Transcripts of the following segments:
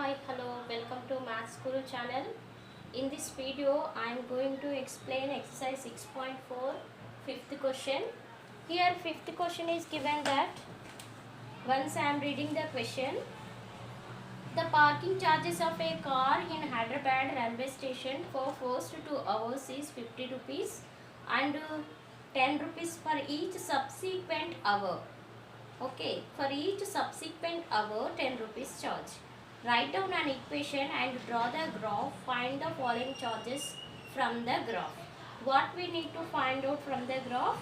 Hi, hello, welcome to Math Guru channel. In this video, I am going to explain exercise 6.4, fifth question. Here, fifth question is given that once I am reading the question, the parking charges of a car in Hyderabad railway station for first 2 hours is 50 rupees and 10 rupees for each subsequent hour. Okay, for each subsequent hour, 10 rupees charge. Write down an equation and draw the graph. Find the following charges from the graph. What we need to find out from the graph?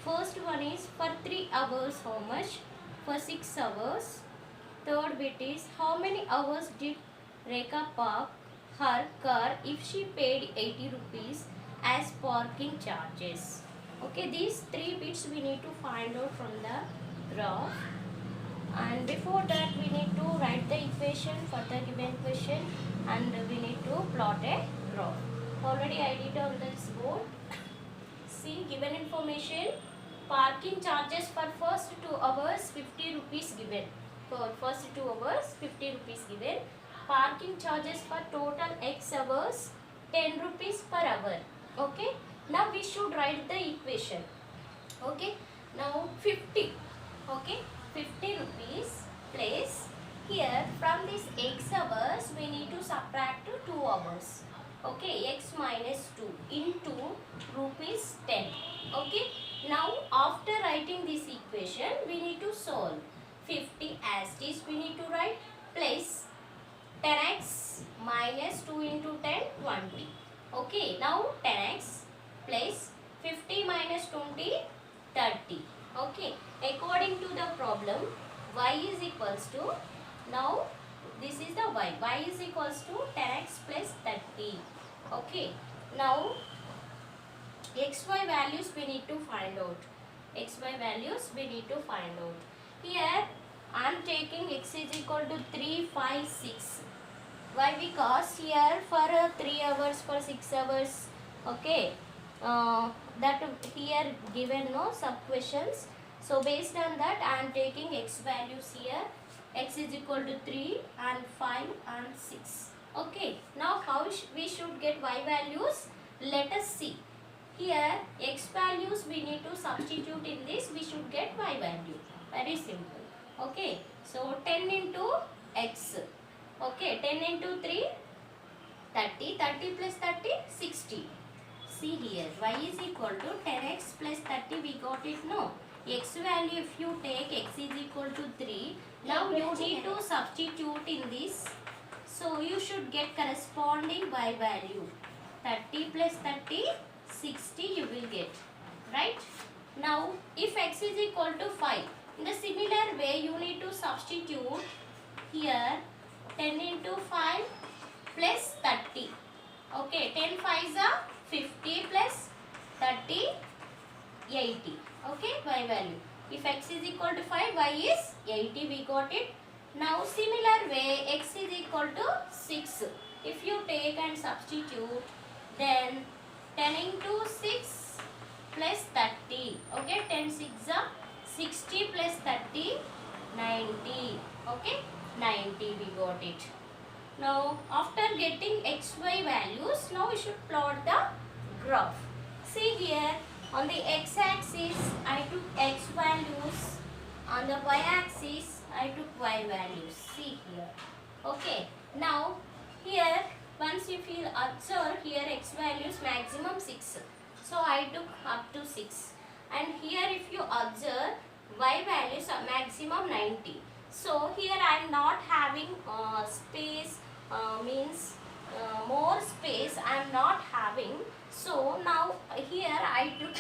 First one is for 3 hours how much? For 6 hours. Third bit is how many hours did Rekha park her car if she paid 80 rupees as parking charges. Okay, these 3 bits we need to find out from the graph, and before that we need to write the equation for the given question and we need to plot a graph. Already I did on this board. See, given information, parking charges for first 2 hours 50 rupees given. For first 2 hours 50 rupees given. Parking charges for total x hours 10 rupees per hour. Okay, now we should write the equation. Okay, now 50. Okay, 50 rupees plus here from this x hours we need to subtract 2 hours. Okay, x minus 2 into rupees 10. Okay, now after writing this equation we need to solve. 50 as is we need to write plus 10x minus 2 into 10, 20. Okay, now 10x plus 50 minus 20, 30. Okay, according to the problem, y is equals to, now this is the y is equals to 10x plus 30. Okay, now xy values we need to find out. Xy values we need to find out. Here I am taking x is equal to 3, 5, 6. Why? Because here for 3 hours, for 6 hours, okay, that here given no sub questions. So based on that I am taking x values here. X is equal to 3 and 5 and 6. Okay, now how we should get y values? Let us see. Here x values we need to substitute in this, we should get y value. Very simple. Okay, so 10 into x. Okay, 10 into 3, 30. 30 plus 30, 60. See here, y is equal to 10x plus 30, we got it, no? X value if you take x is equal to 3, now you need to substitute in this. So you should get corresponding y value. 30 plus 30, 60 you will get, right? Now if x is equal to 5, in the similar way you need to substitute here 10 into 5 plus 30. Okay, 10 5s are 50 plus 30, 80. Okay, y value. If x is equal to 5, y is 80, we got it. Now similar way, x is equal to 6. If you take and substitute, then 10 into 6 plus 30. Okay, 10 6 are 60 plus 30, 90. Okay, 90 we got it. Now after getting xy values, now we should plot the graph. See here, on the x-axis I took x values, on the y-axis I took y values. See here. Okay, now here once if you observe here x values maximum 6. So I took up to 6. And here if you observe y values are maximum 90. So here I am not having space, means more space I am not having. So now here I took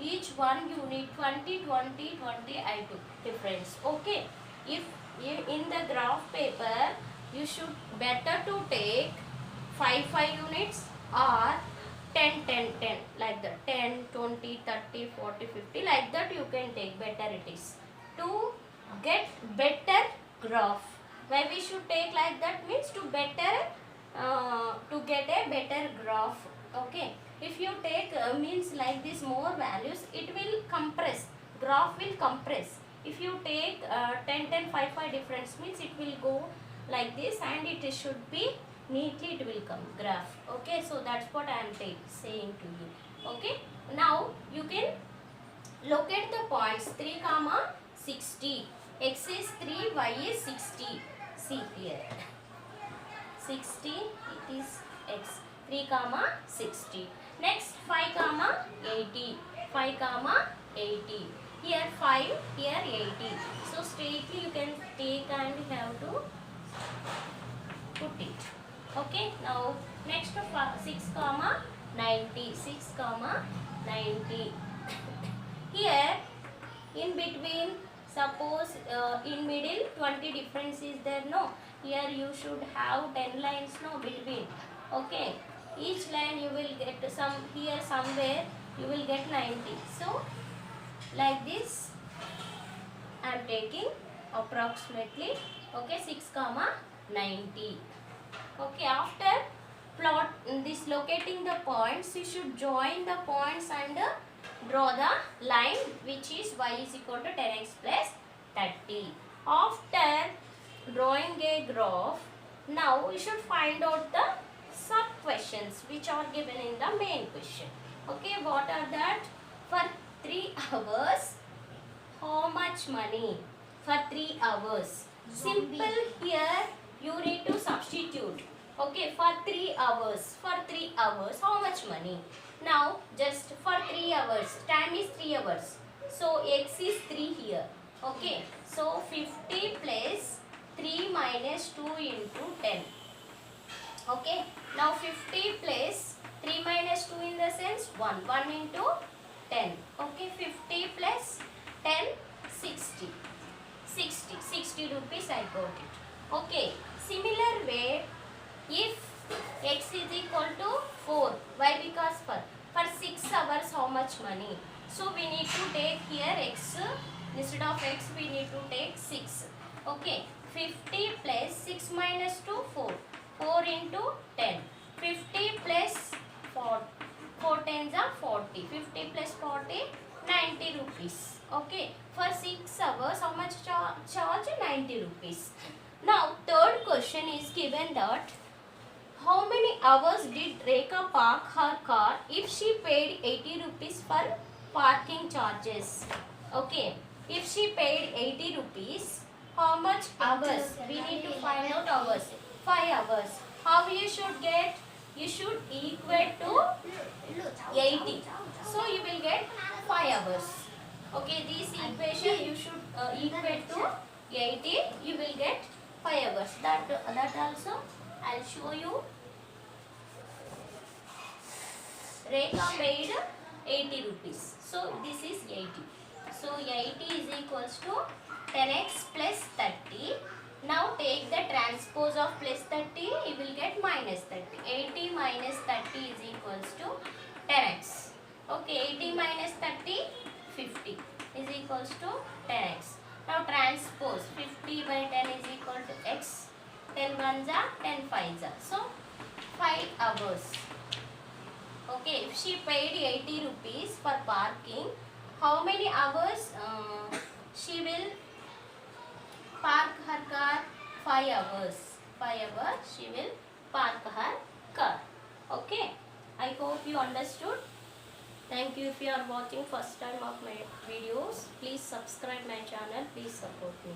each one unit 20, 20, 20 I took difference. Okay, if you in the graph paper you should better to take 5 units or 10, 10, 10 like that, 10, 20, 30, 40, 50 like that you can take, better it is. To get better graph, why we should take like that means to better to get a better graph. Okay, if you take means like this more values, it will compress, graph will compress. If you take 10, 10, 5, 5 difference means it will go like this, and it should be neatly, it will come graph. Okay, so that's what I am saying to you. Okay, now you can locate the points 3 comma 60. X is 3, y is 60. See here, 60, it is x, 3 comma 60. Next 5 comma 80, 5 comma 80. Here 5, here 80. So straightly you can take and have to put it. Okay, now next 6 comma 90, 6 comma 90. Here in between, suppose in middle 20 difference is there, no, here you should have 10 lines, no, between. Okay, each line you will get some, here somewhere you will get 90. So like this I am taking approximately. Okay, 6 comma 90. Okay, after plot this locating the points, you should join the points and draw the line which is y is equal to 10x plus 30. After drawing a graph, now you should find out the sub questions which are given in the main question. Okay, what are that? For 3 hours, how much money? For 3 hours. Simple here, you need to substitute. Okay, for 3 hours, how much money? Now, just for 3 hours, time is 3 hours. So, x is 3 here. Okay, so 50 plus 3 minus 2 into 10. Okay, now 50 plus 3 minus 2 in the sense 1. 1 into 10. Okay, 50 plus 10, 60. 60 rupees I got it. Okay, similar way, if x is equal to 4, why? Because for 6 hours how much money? So we need to take here x, instead of x we need to take 6. Okay, 50 plus 6 minus 2, 4. 4 into 10. 50 plus 4, 4 tens are 40. 50 plus 40, 90 rupees. Okay, for 6 hours how much charge? 90 rupees. Now third question is given that how many hours did Rekha park her car if she paid 80 rupees for parking charges? Okay, if she paid 80 rupees, how much hours? We need to find out hours. 5 hours. How you should get? You should equate to 80. So you will get 5 hours. Okay, this equation you should equate to 80. You will get 5 hours. That also I'll show you. Rekha paid 80 rupees. So this is 80. So 80 is equals to 10x plus 30. Now take the transpose of plus 30. You will get minus 30. 80 minus 30 is equals to 10x. Okay, 80 minus 30, 50 is equals to 10x. Now transpose 50 by 10 is equal to x. 10 ones are 10 fives are. So 5 hours. Okay, if she paid 80 rupees for parking, how many hours she will park her car? 5 hours. 5 hours she will park her car. Okay, I hope you understood. Thank you. If you are watching first time of my videos, please subscribe my channel. Please support me.